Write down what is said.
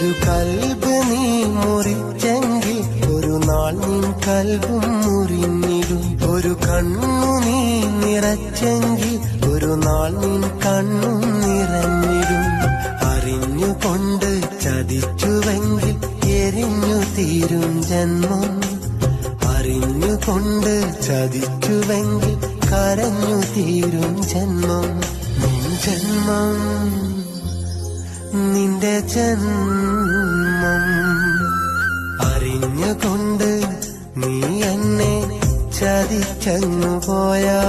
ഒരു കൽബ് നീ മുറിച്ചെങ്കിൽ ഒരു നാൾ നിൻ കൽബും മുറിഞ്ഞിടും. ഒരു കണ്ണു നീ നിറച്ചെങ്കിൽ ഒരു നാൾ നിൻ കണ്ണും നിറഞ്ഞിടും. അറിഞ്ഞുകൊണ്ട് ചതിച്ചുവെങ്കിൽ എരിഞ്ഞു തീരും ജന്മം. അറിഞ്ഞുകൊണ്ട് ചതിച്ചുവെങ്കിൽ കരഞ്ഞു തീരും ജന്മം. നിൻ ജന്മം നിന്റെ ജന്മം. അറിഞ്ഞുകൊണ്ട് നീ എന്നെ ചതിച്ചങ്ങു പോയാ